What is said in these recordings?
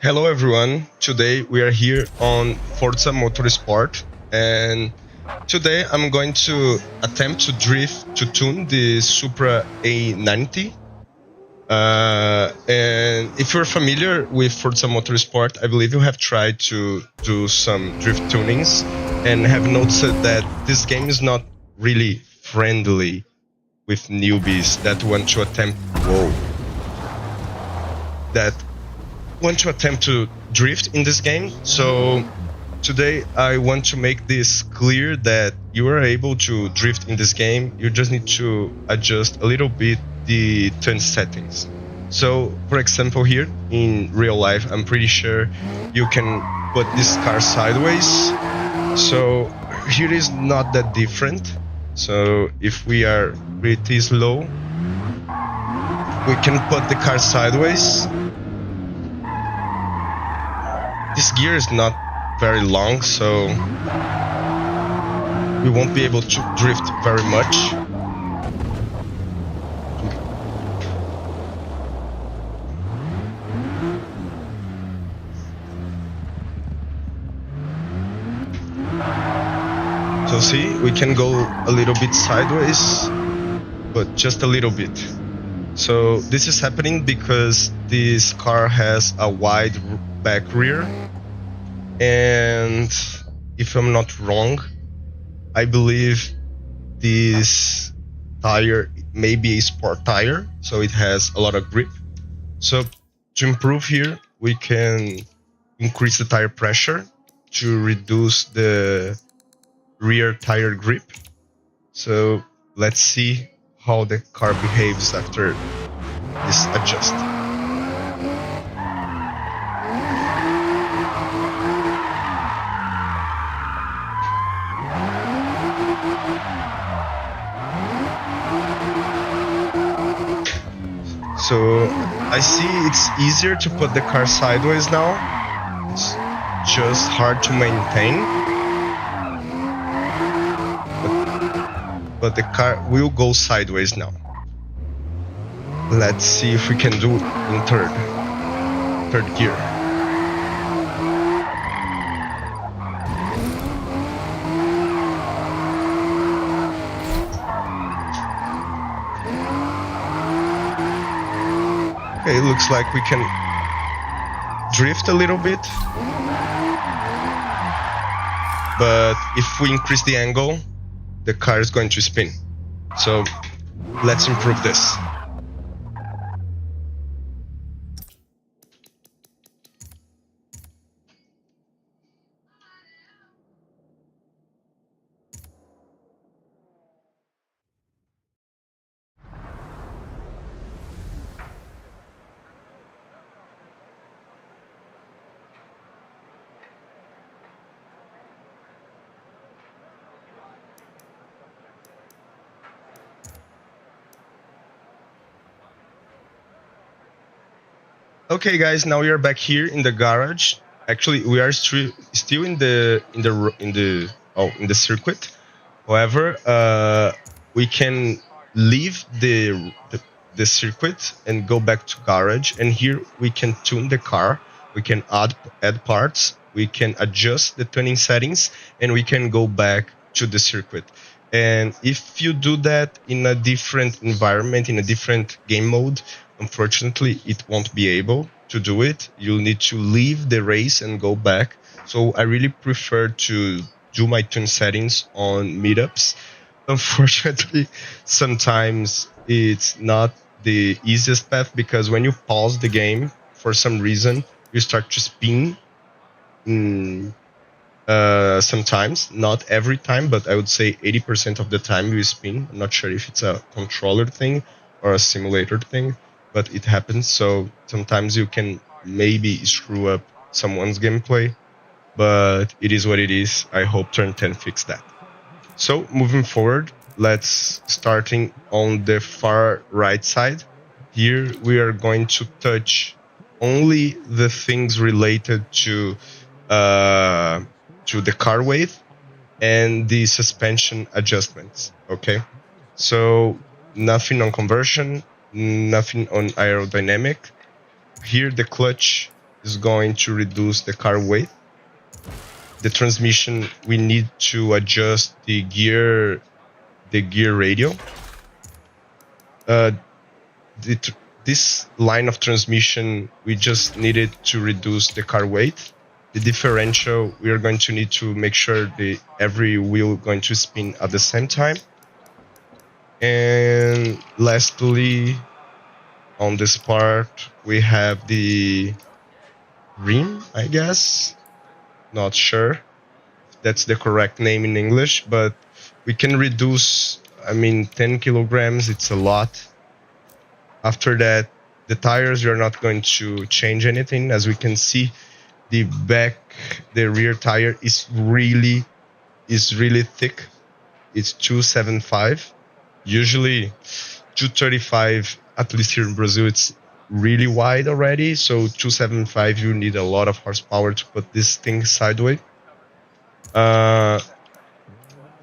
Hello everyone, today we are here on Forza Motorsport, and today I'm going to attempt to drift to tune the Supra A90. And if you're familiar with Forza Motorsport, I believe you have tried to do some drift tunings and have noticed that this game is not really friendly with newbies that want to attempt to drift in this game. So today I want to make this clear that you are able to drift in this game. You just need to adjust a little bit the turn settings. So for example, here in real life, I'm pretty sure you can put this car sideways. So here is not that different. So if we are pretty slow, we can put the car sideways. This gear is not very long, so we won't be able to drift very much. So see, we can go a little bit sideways, but just a little bit. So this is happening because this car has a wide back rear, and if I'm not wrong, I believe this tire may be a sport tire, so it has a lot of grip. So to improve here, we can increase the tire pressure to reduce the rear tire grip. So let's see how the car behaves after this adjust. So I see it's easier to put the car sideways now. It's just hard to maintain. But the car will go sideways now. Let's see if we can do it in third gear. Okay, it looks like we can drift a little bit. But if we increase the angle, the car is going to spin. So let's improve this. Okay, guys, now we are back here in the garage. Actually, we are still in the circuit. However, we can leave the circuit and go back to garage. And here we can tune the car. We can add parts. We can adjust the tuning settings, and we can go back to the circuit. And if you do that in a different environment, in a different game mode, unfortunately, it won't be able to do it. You'll need to leave the race and go back. So I really prefer to do my tune settings on meetups. Unfortunately, sometimes it's not the easiest path, because when you pause the game, for some reason, you start to spin. Sometimes, not every time, but I would say 80% of the time you spin. I'm not sure if it's a controller thing or a simulator thing, but it happens. So sometimes you can maybe screw up someone's gameplay, but it is what it is. I hope Turn 10 fixed that. So moving forward, let's starting on the far right side. Here we are going to touch only the things related to the car weight and the suspension adjustments. Okay, so nothing on conversion, nothing on aerodynamic. Here the clutch is going to reduce the car weight. The transmission, we need to adjust the gear radio. This line of transmission, we just needed to reduce the car weight. The differential, we are going to need to make sure every wheel going to spin at the same time. And lastly, on this part, we have the rim, I guess. Not sure if that's the correct name in English, but we can reduce, 10 kilograms, it's a lot. After that, the tires, you're not going to change anything. As we can see, the rear tire is really thick. It's 275. Usually 235, at least here in Brazil, it's really wide already. So 275, you need a lot of horsepower to put this thing sideways.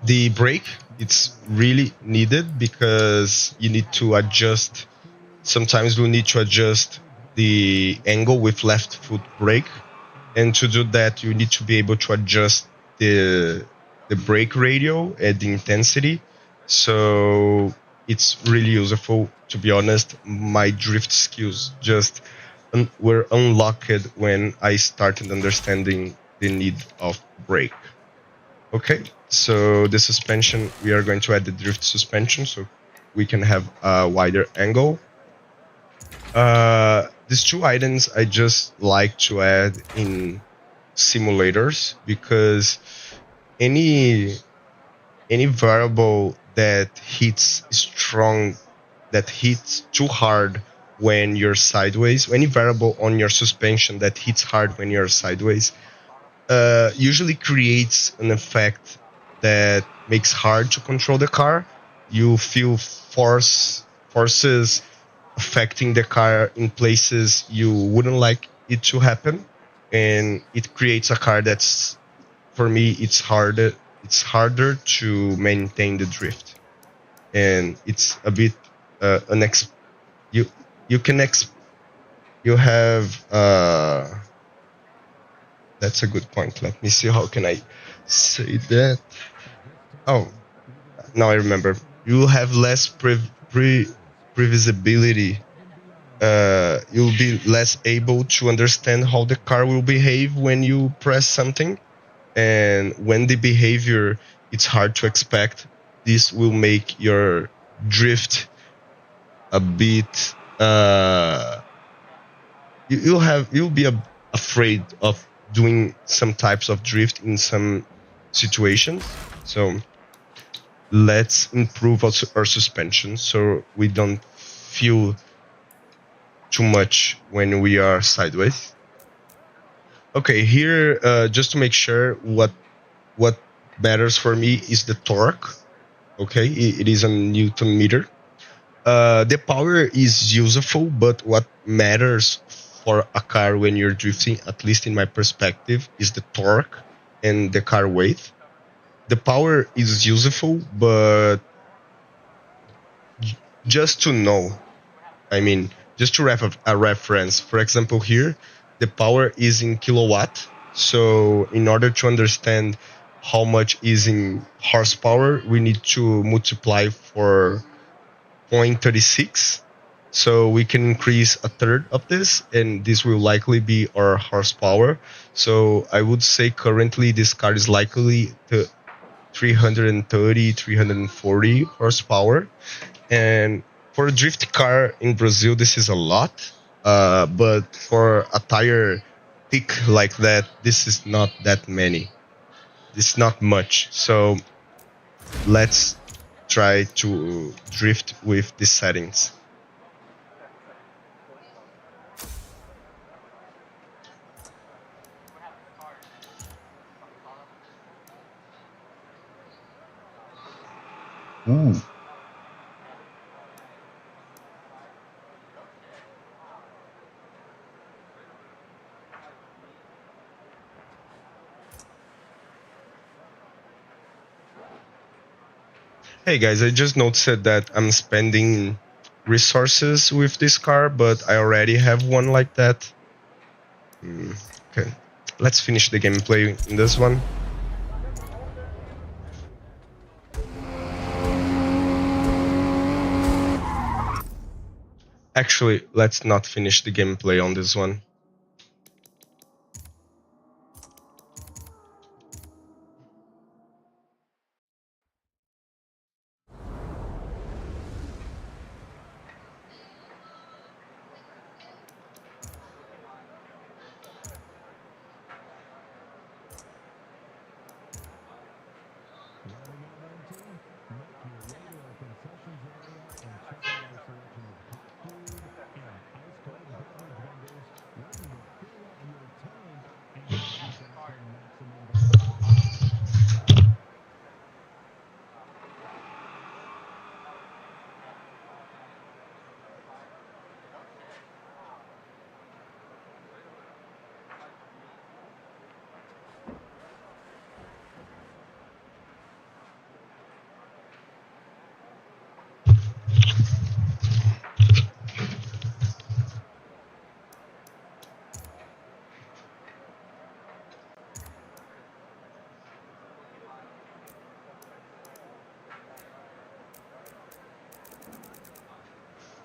The brake, it's really needed because you need to adjust. Sometimes we'll need to adjust the angle with left foot brake. And to do that, you need to be able to adjust the brake radio and the intensity. So it's really useful. To be honest, my drift skills just were unlocked when I started understanding the need of brake. Okay, so the suspension, we are going to add the drift suspension so we can have a wider angle. These two items I just like to add in simulators because any variable that hits strong, that hits too hard when you're sideways, any variable on your suspension that hits hard when you're sideways, usually creates an effect that makes hard to control the car. You feel forces affecting the car in places you wouldn't like it to happen, and it creates a car that's, for me, it's harder to maintain the drift, and it's a bit you have that's a good point. Let me see, how can I say that? Oh, now I remember. You have less previsibility. You'll be less able to understand how the car will behave when you press something, and when the behavior, it's hard to expect. This will make your drift a bit. You'll be afraid of doing some types of drift in some situations. So let's improve our suspension so we don't feel too much when we are sideways. Okay, here, just to make sure, what matters for me is the torque. Okay, it is a Newton meter. The power is useful, but what matters for a car when you're drifting, at least in my perspective, is the torque and the car weight. The power is useful, but just to know, just to have a reference. For example, here, the power is in kilowatt. So in order to understand how much is in horsepower, we need to multiply for 0.36. So we can increase a third of this, and this will likely be our horsepower. So I would say currently this car is likely to 330, 340 horsepower. And for a drift car in Brazil, this is a lot. But for a tire thick like that, this is not that many. It's not much. So let's try to drift with these settings. Ooh. Hey guys, I just noticed that I'm spending resources with this car, but I already have one like that. Okay, let's finish the gameplay in this one. Actually, let's not finish the gameplay on this one.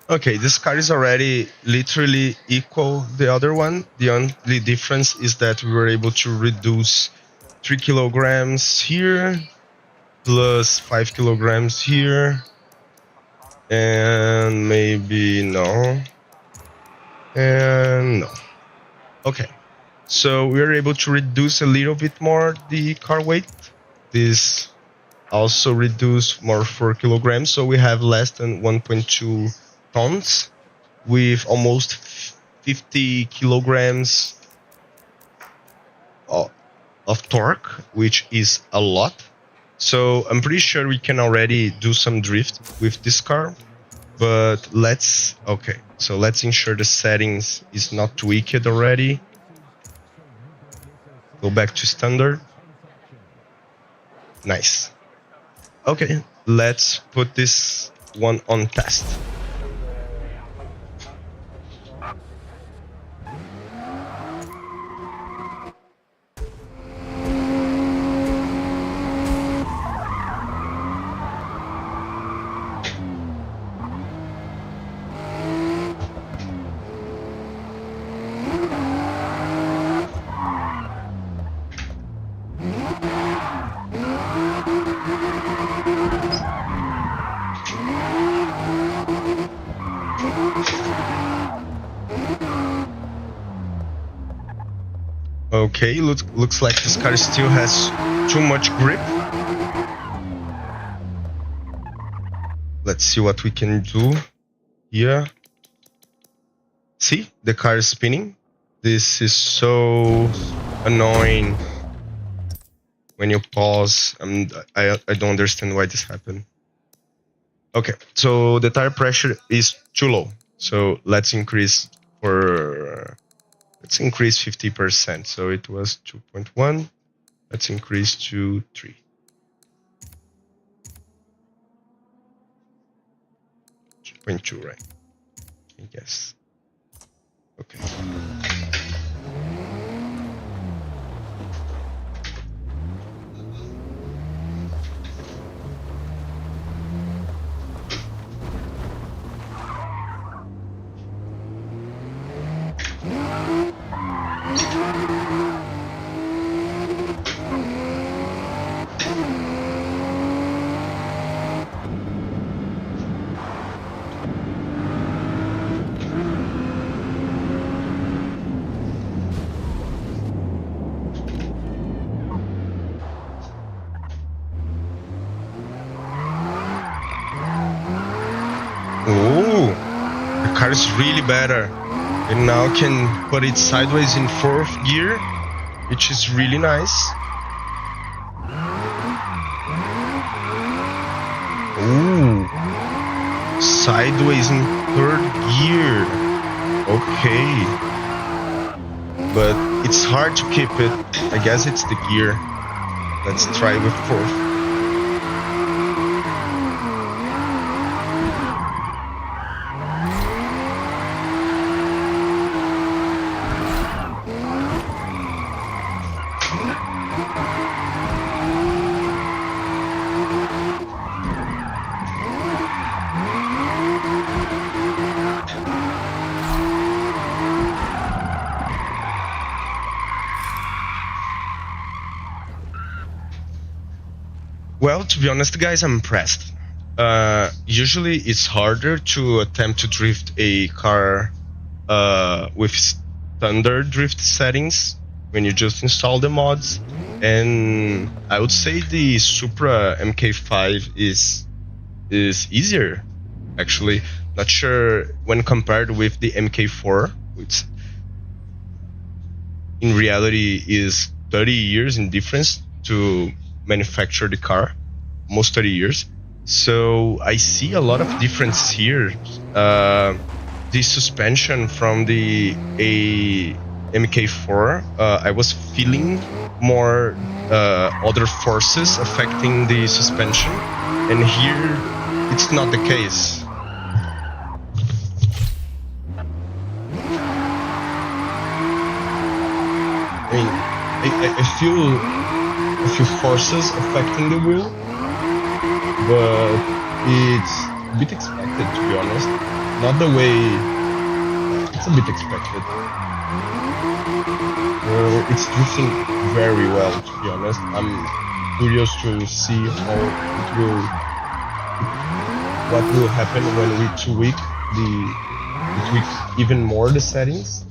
Okay, this car is already literally equal the other one. The only difference is that we were able to reduce 3 kilograms here, plus 5 kilograms here, and maybe no, and no. Okay, so we are able to reduce a little bit more the car weight. This also reduce more 4 kilograms, so we have less than 1.2 tons with almost 50 kilograms of torque, which is a lot. So I'm pretty sure we can already do some drift with this car, but let's ensure the settings is not tweaked already. Go back to standard. Nice. Okay, let's put this one on test. Okay, looks like this car still has too much grip. Let's see what we can do here. See, the car is spinning. This is so annoying. When you pause, I don't understand why this happened. Okay, so the tire pressure is too low. So let's increase 50%. So it was 2.1. Let's increase to 3. 2.2, right? I guess. Okay. Oh, the car is really better. And now can put it sideways in 4th gear, which is really nice. Ooh, sideways in 3rd gear. Okay. But it's hard to keep it. I guess it's the gear. Let's try with 4th. Well, to be honest, guys, I'm impressed. Usually, it's harder to attempt to drift a car with standard drift settings when you just install the mods. And I would say the Supra MK5 is easier, actually. Not sure when compared with the MK4, which in reality is 30 years in difference to manufacture the car, almost 30 years. So I see a lot of difference here. The suspension from the MK4, I was feeling more other forces affecting the suspension, and here it's not the case. I mean, I feel a few forces affecting the wheel, but it's a bit expected, to be honest. Not the way... It's a bit expected. It's drifting very well, to be honest. I'm curious to see what will happen when we tweak even more the settings.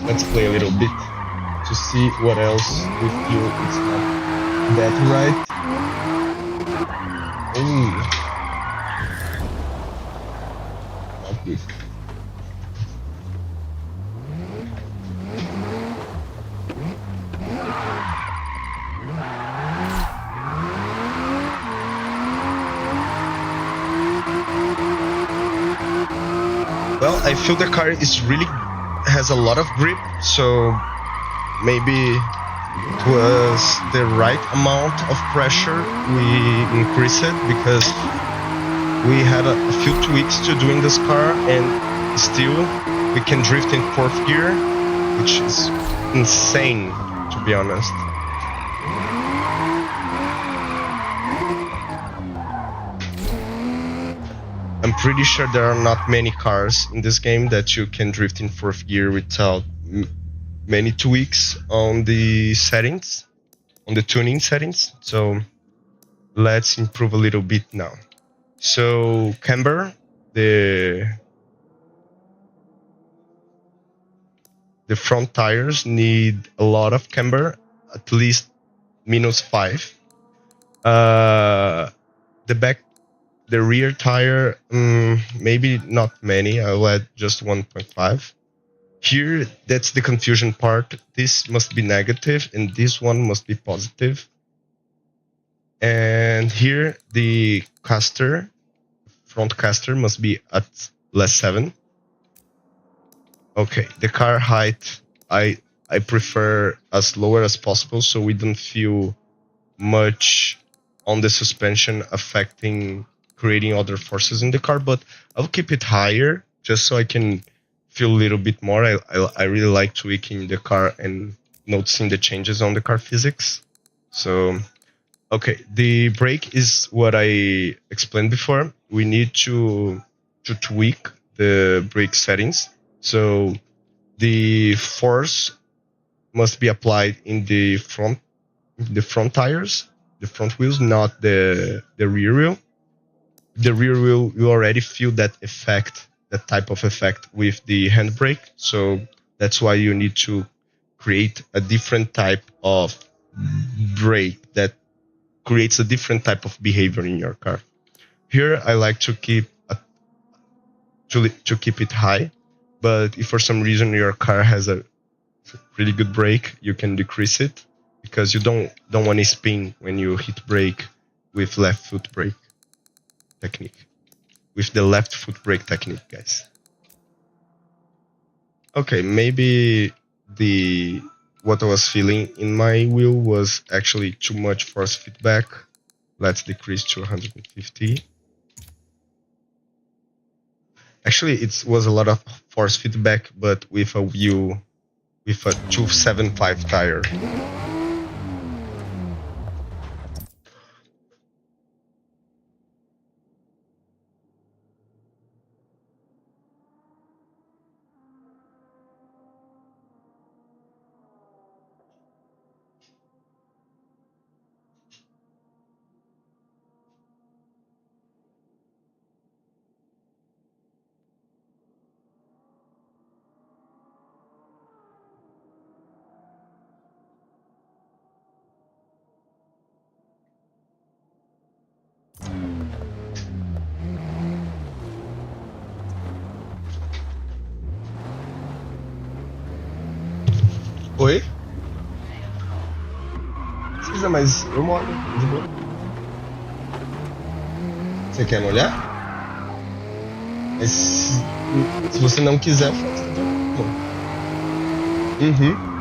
Let's play a little bit to see what else we feel it's not that right. Ooh. Not good. Well, I feel the car is really has a lot of grip, so maybe it was the right amount of pressure we increased it, because we had a few tweaks to do in this car, and still we can drift in 4th gear, which is insane, to be honest. I'm pretty sure there are not many cars in this game that you can drift in 4th gear without many tweaks on the settings, on the tuning settings. So let's improve a little bit now. So camber, the front tires need a lot of camber, at least -5. The rear tire, maybe not many. I'll add just 1.5. Here, that's the confusion part. This must be negative, and this one must be positive. And here, the caster, front caster, must be at +7. Okay, the car height, I prefer as lower as possible, so we don't feel much on the suspension affecting, creating other forces in the car, but I'll keep it higher just so I can feel a little bit more. I really like tweaking the car and noticing the changes on the car physics. So, okay, the brake is what I explained before. We need to tweak the brake settings. So the force must be applied in the front tires, the front wheels, not the rear wheel. The rear wheel, you already feel that effect, that type of effect with the handbrake. So that's why you need to create a different type of brake that creates a different type of behavior in your car. Here, I like to keep it high, but if for some reason your car has a really good brake, you can decrease it, because you don't want to spin when you hit brake with left foot brake technique. With the left foot brake technique, guys. Okay, maybe what I was feeling in my wheel was actually too much force feedback. Let's decrease to 150. Actually, it was a lot of force feedback, but with a wheel with a 275 tire. Oi? Precisa, mas eu molho, de boa. Você quer molhar? Mas se você não quiser, eu faço. Tá bom. Uhum.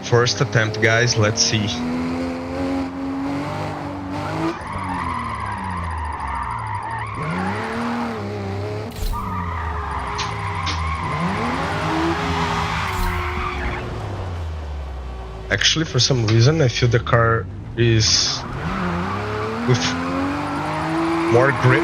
First attempt, guys. Let's see. Actually, for some reason, I feel the car is with more grip.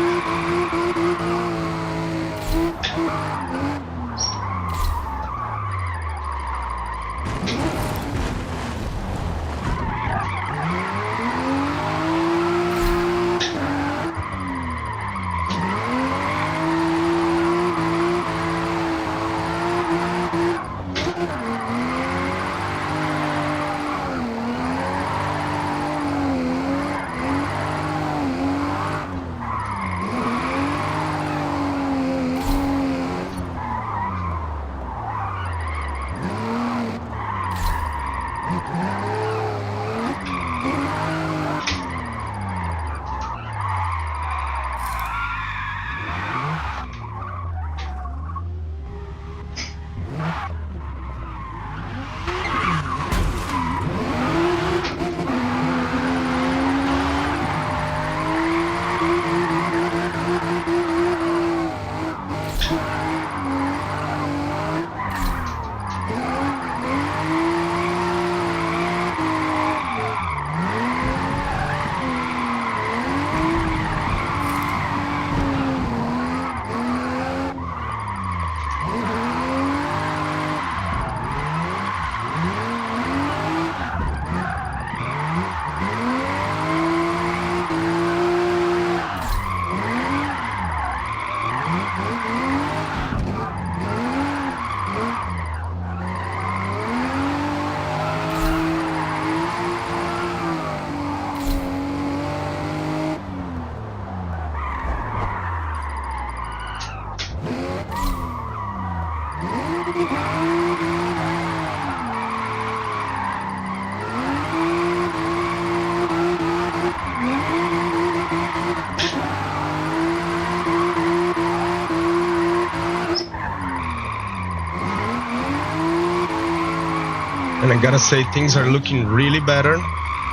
And I gotta say, things are looking really better.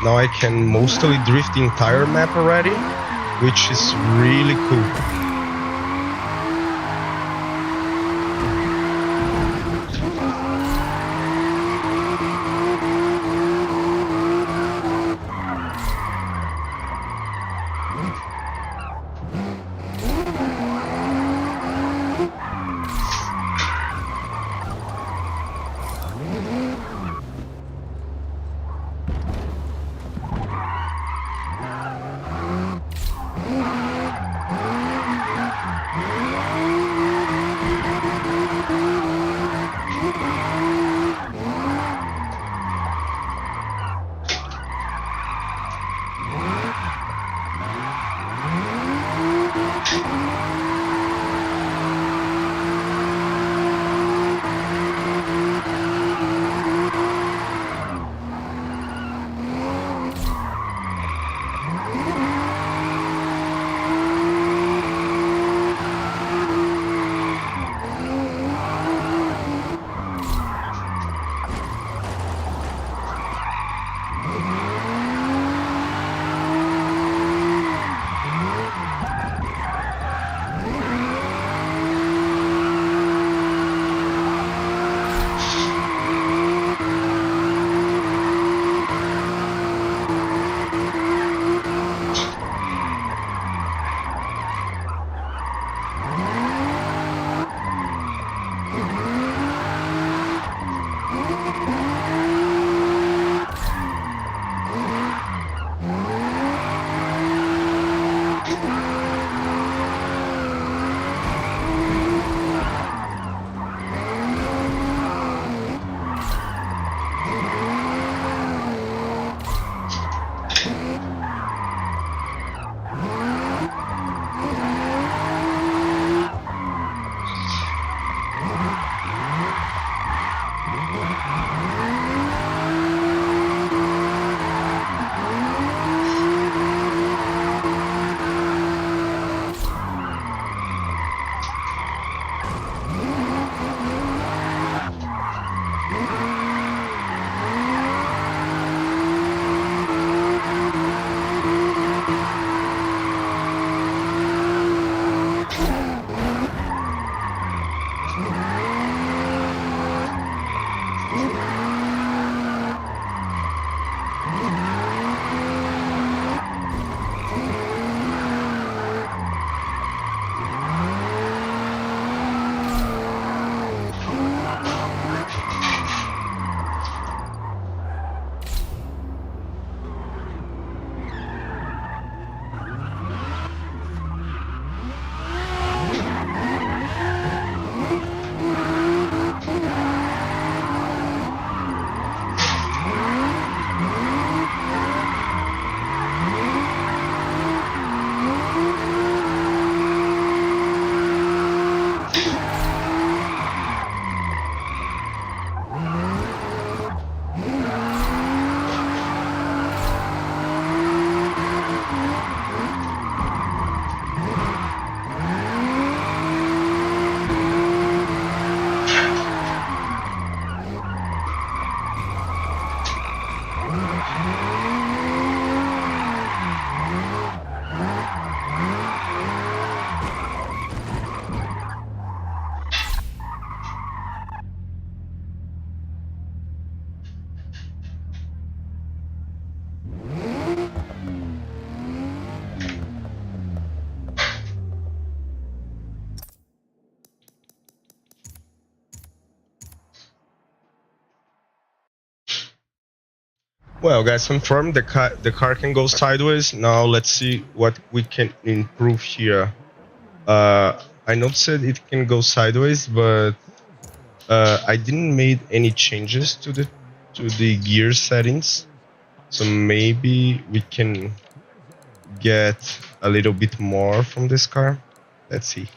Now I can mostly drift the entire map already, which is really cool. Well, guys, confirmed the car can go sideways. Now let's see what we can improve here. I noticed it can go sideways, but I didn't make any changes to the gear settings, so maybe we can get a little bit more from this car. Let's see.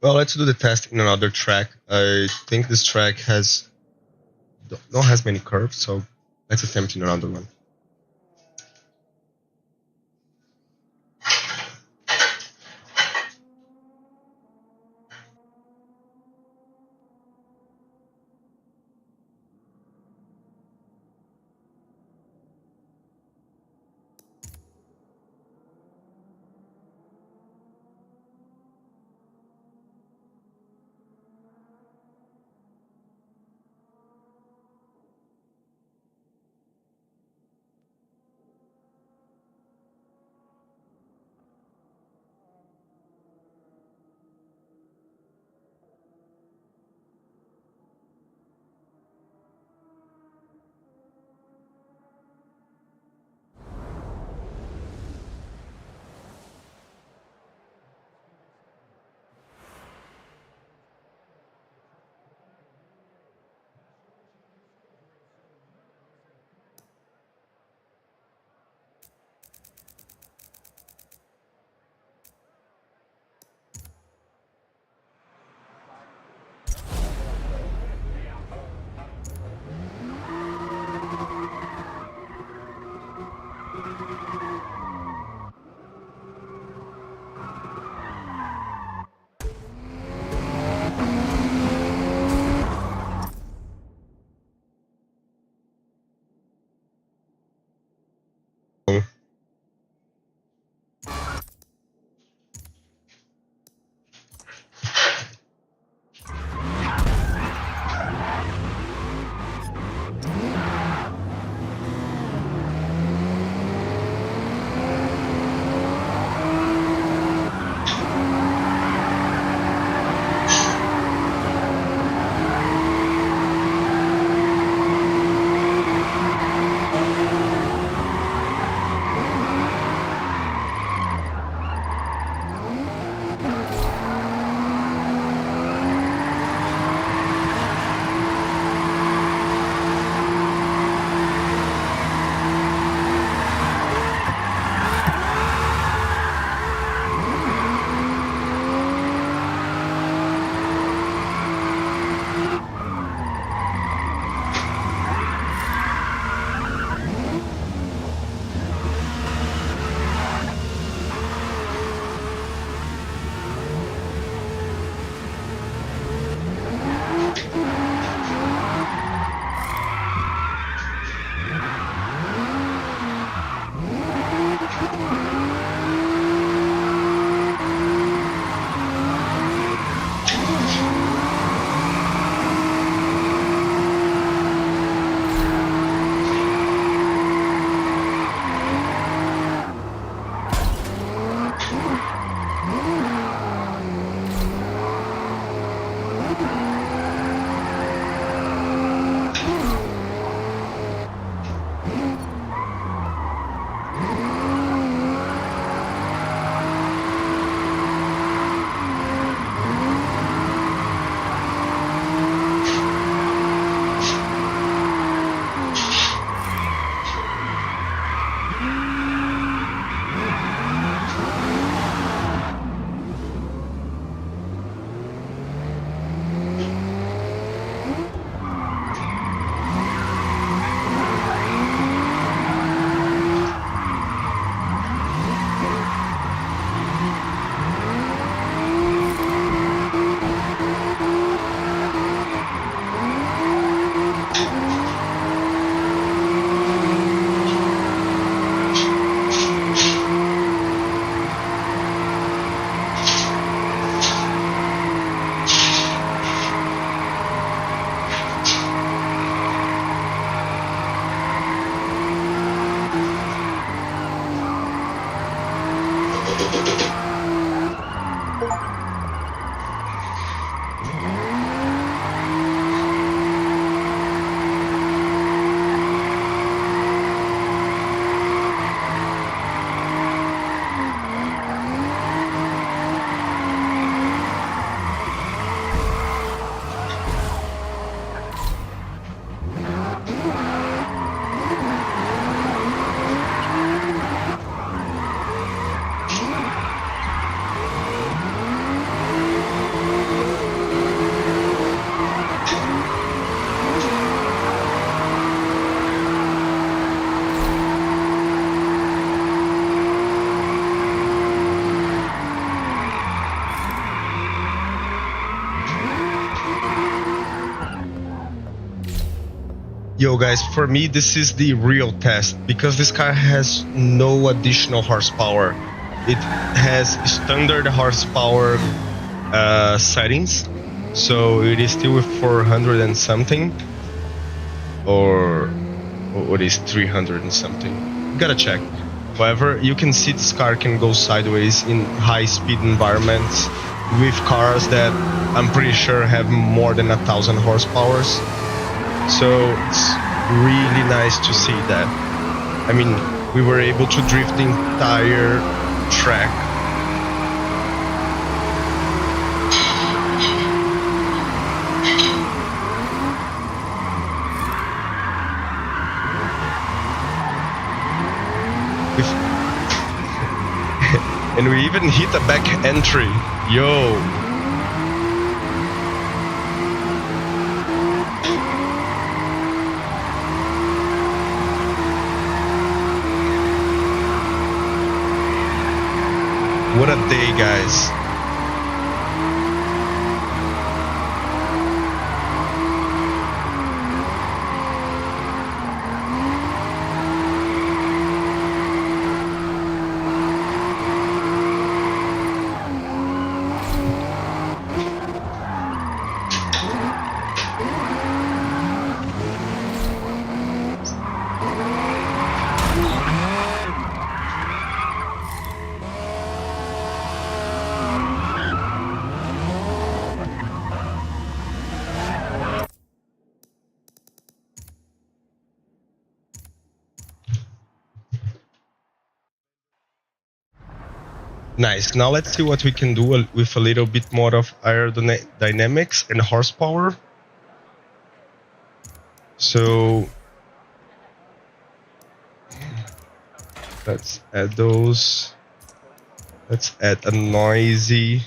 Well, let's do the test in another track. I think this track don't has many curves, so let's attempt in another one. Yo guys, for me this is the real test because this car has no additional horsepower. It has standard horsepower settings, so it is still with 400 and something, or what is 300 and something. Gotta check. However, you can see this car can go sideways in high-speed environments with cars that I'm pretty sure have more than 1,000 horsepower. So it's really nice to see that. I mean, we were able to drift the entire track. And we even hit a back entry. Yo. What a day, guys. Nice. Now let's see what we can do with a little bit more of aerodynamics and horsepower. So let's add those. Let's add a noisy.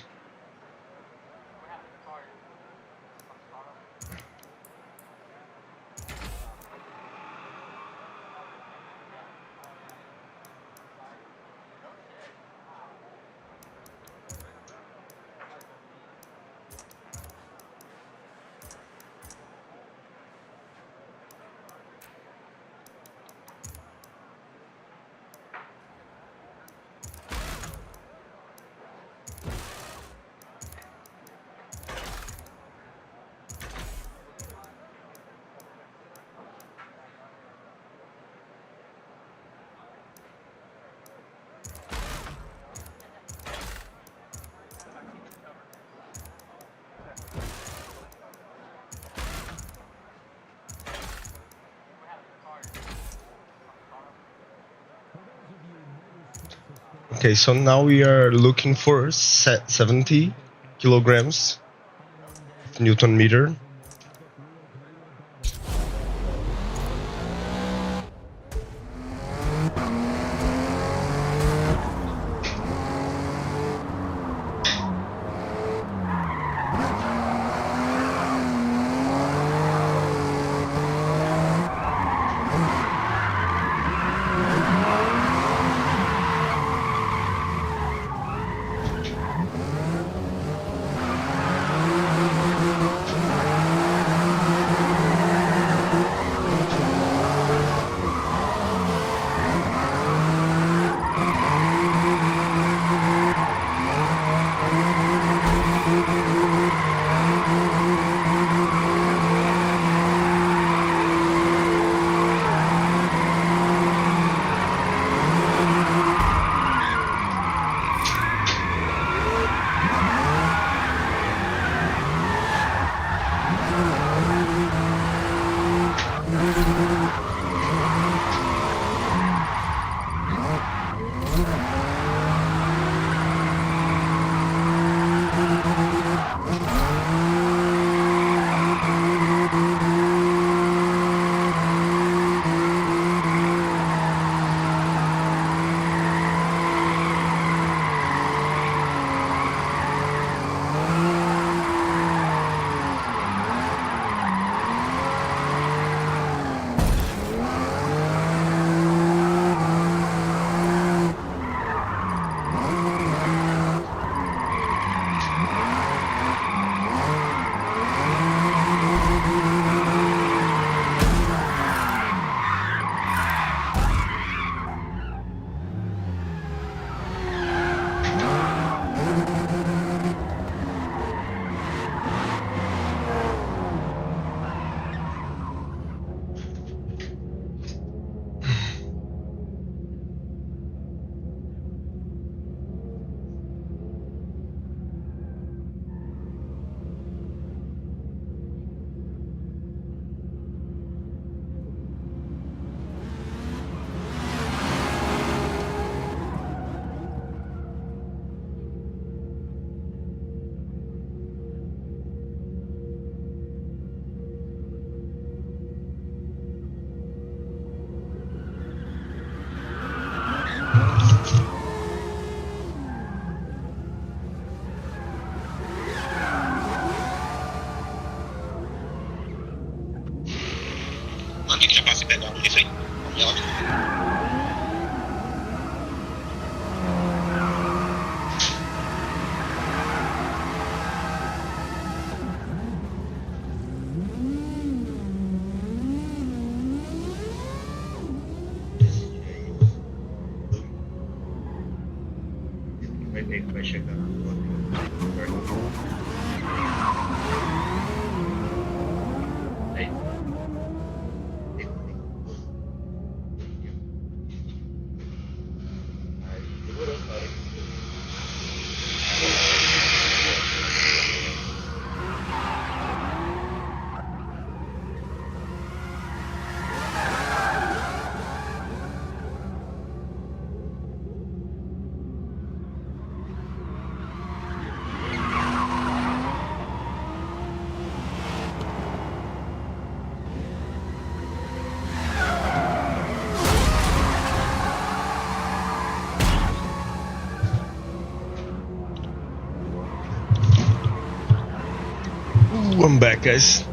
Okay, so now we are looking for 70 kilograms Newton meter. I'm back, guys.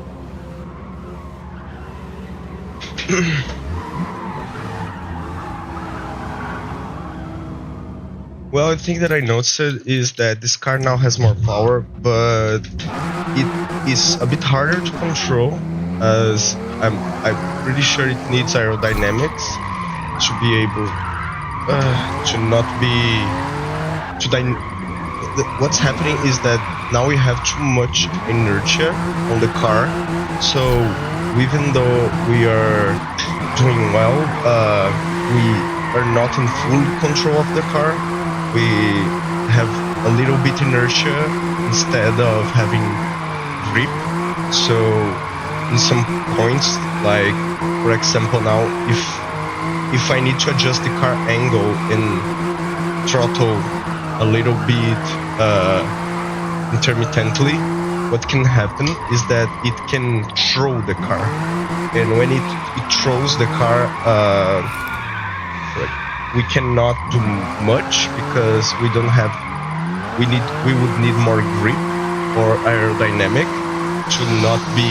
Well, the thing that I noticed is that this car now has more power, but it is a bit harder to control, as I'm pretty sure it needs aerodynamics to be able to not be what's happening is that now we have too much inertia on the car, so even though we are doing well, we are not in full control of the car. We have a little bit inertia instead of having grip. So in some points, like for example now, if I need to adjust the car angle and throttle a little bit intermittently, what can happen is that it can throw the car, and when it throws the car, we cannot do much because we don't have. We would need more grip or aerodynamic to not be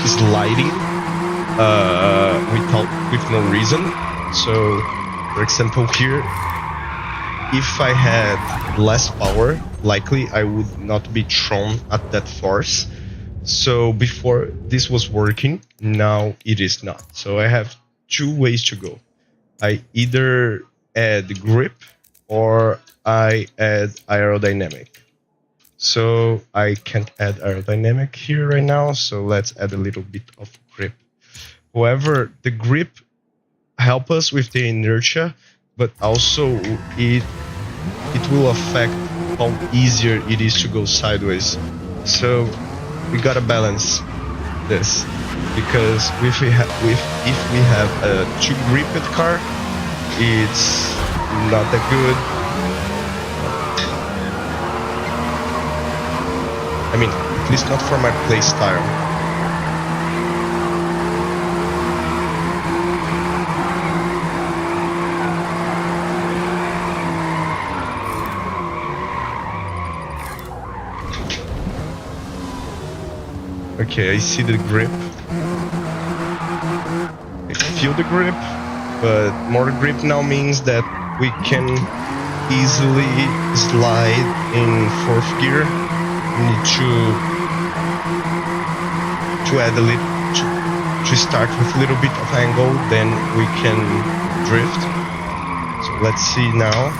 sliding with no reason. So, for example, here, if I had less power, likely I would not be thrown at that force. So before this was working, now it is not. So I have two ways to go. I either add grip or I add aerodynamic. So I can't add aerodynamic here right now, so let's add a little bit of grip. However, the grip helps us with the inertia, but also it will affect how easier it is to go sideways. So we gotta balance this, because if we have a too gripped car, it's not that good. I mean, at least not for my play style. Okay, I see the grip. I feel the grip, but more grip now means that we can easily slide in fourth gear. We need to add a little, to start with a little bit of angle, then we can drift. So let's see now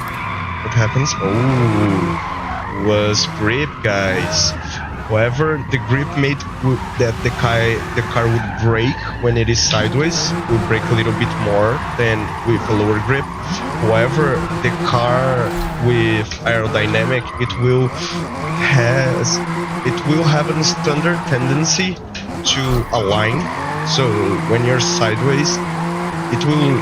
what happens. Oh, was grip, guys. However, the grip made that the car would brake when it is sideways. It would brake a little bit more than with a lower grip. However, the car with aerodynamic, it will have a standard tendency to align. So when you're sideways, it will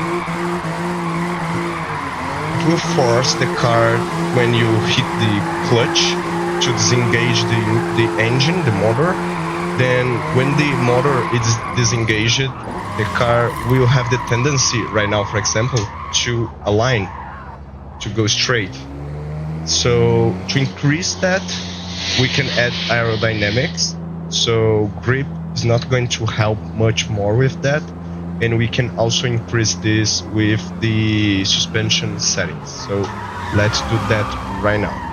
force the car when you hit the clutch to disengage the engine, the motor. Then when the motor is disengaged, the car will have the tendency right now, for example, to align, to go straight. So to increase that, we can add aerodynamics. So grip is not going to help much more with that. And we can also increase this with the suspension settings. So let's do that right now.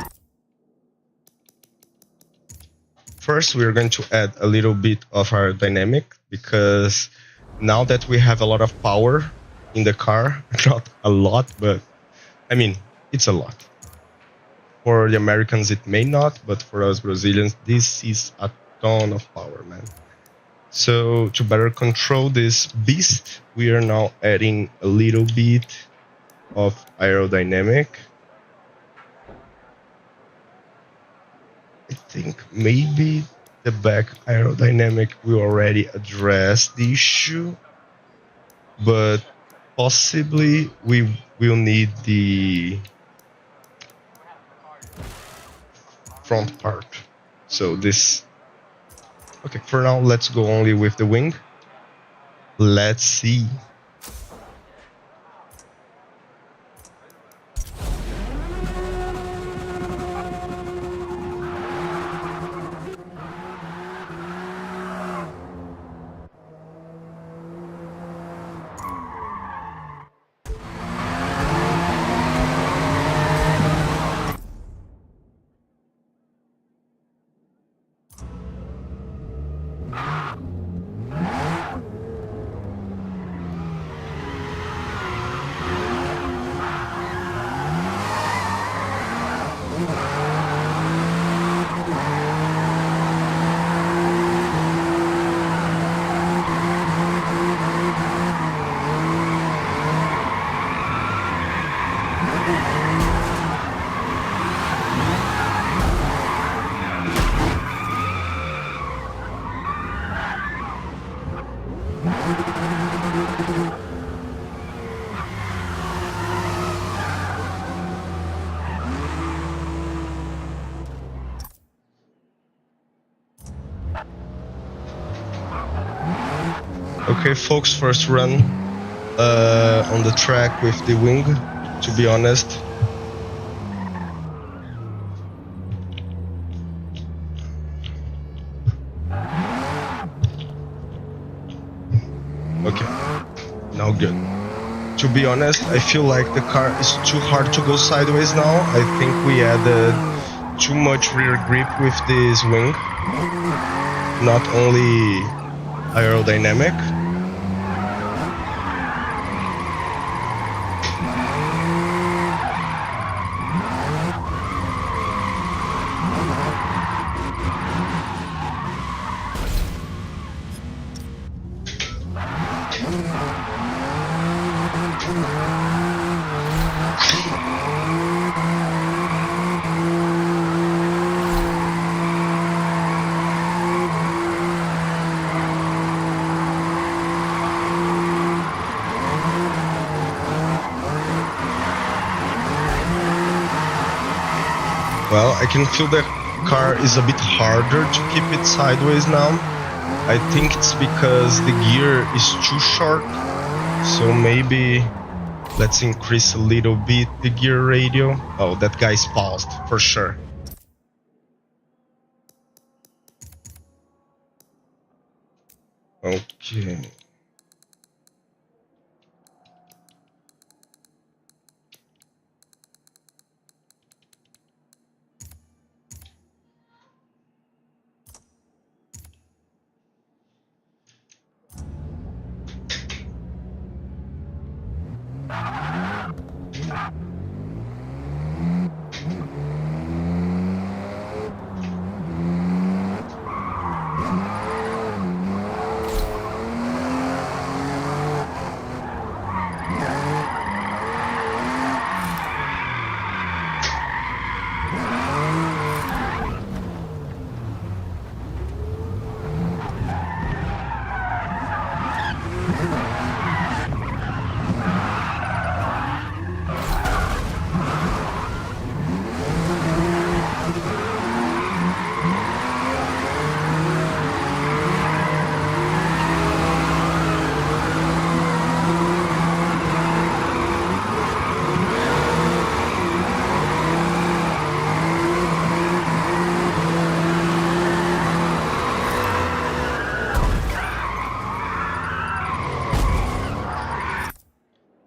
First, we're going to add a little bit of aerodynamic, because now that we have a lot of power in the car, not a lot, but I mean, it's a lot. For the Americans, it may not, but for us Brazilians, this is a ton of power, man. So to better control this beast, we are now adding a little bit of aerodynamic. I think maybe the back aerodynamic will already address the issue, but possibly we will need the front part. So this, okay, for now let's go only with the wing. Let's see. Okay, folks, first run on the track with the wing, to be honest. Okay, now good. To be honest, I feel like the car is too hard to go sideways now. I think we added too much rear grip with this wing. Not only aerodynamic. Well, I can feel the car is a bit harder to keep it sideways now. I think it's because the gear is too short. So maybe let's increase a little bit the gear radio. Oh, that guy's paused for sure. Okay.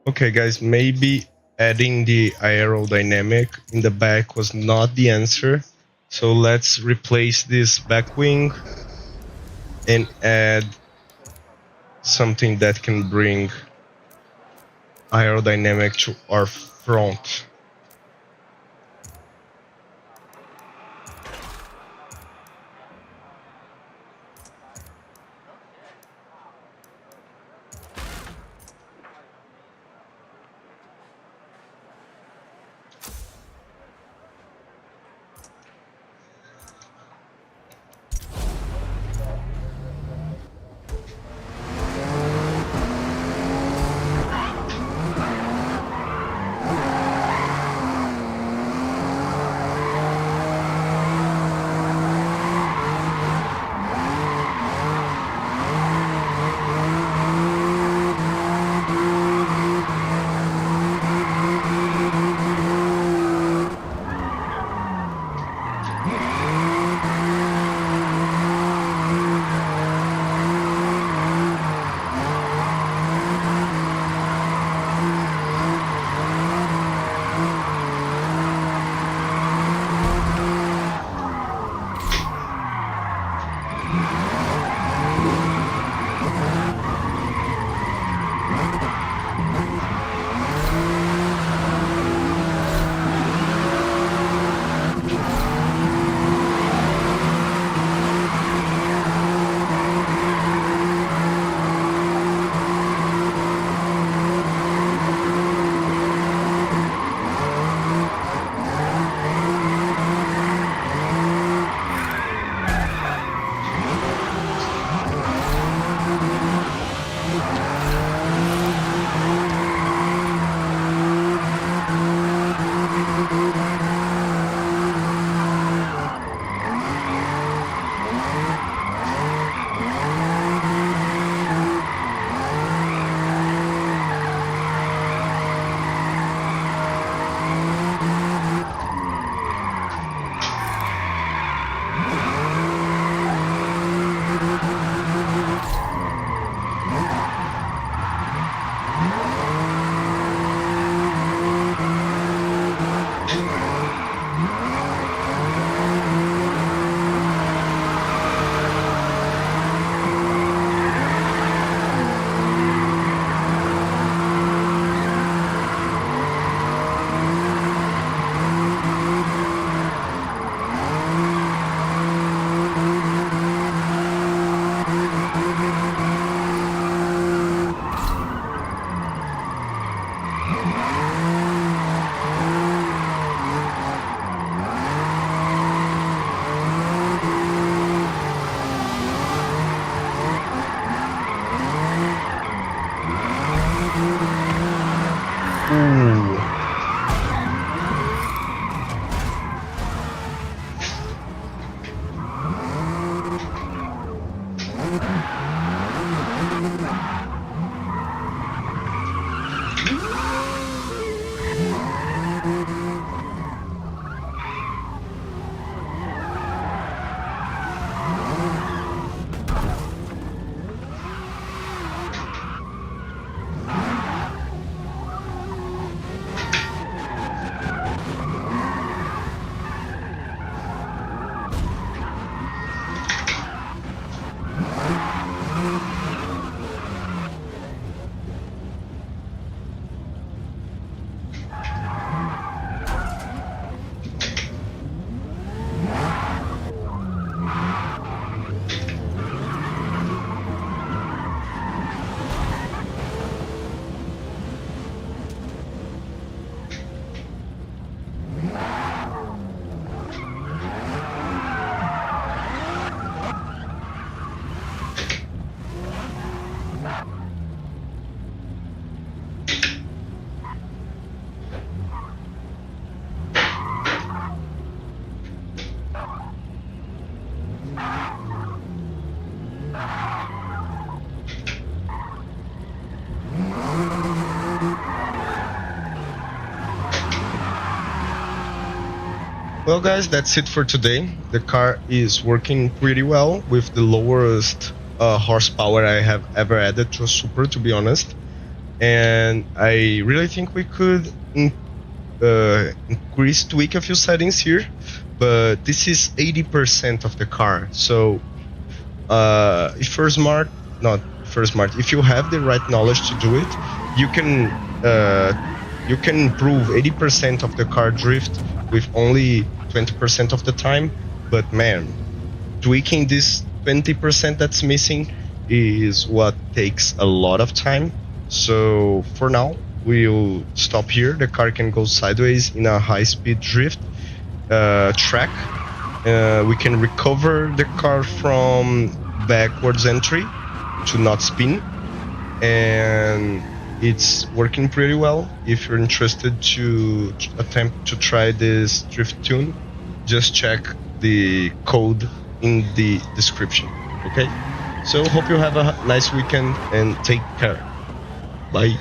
Okay, guys, maybe adding the aerodynamic in the back was not the answer. So let's replace this back wing and add something that can bring aerodynamic to our front. Ooh. Well, guys, that's it for today. The car is working pretty well with the lowest horsepower I have ever added to a Supra, to be honest. And I really think we could tweak a few settings here, but this is 80% of the car. So if you're smart, if you have the right knowledge to do it, you can improve 80% of the car drift with only 20% of the time. But man, tweaking this 20% that's missing is what takes a lot of time. So for now, we'll stop here. The car can go sideways in a high-speed drift track. We can recover the car from backwards entry to not spin, and it's working pretty well. If you're interested to attempt to try this drift tune, just check the code in the description. Okay, so hope you have a nice weekend and take care. Bye.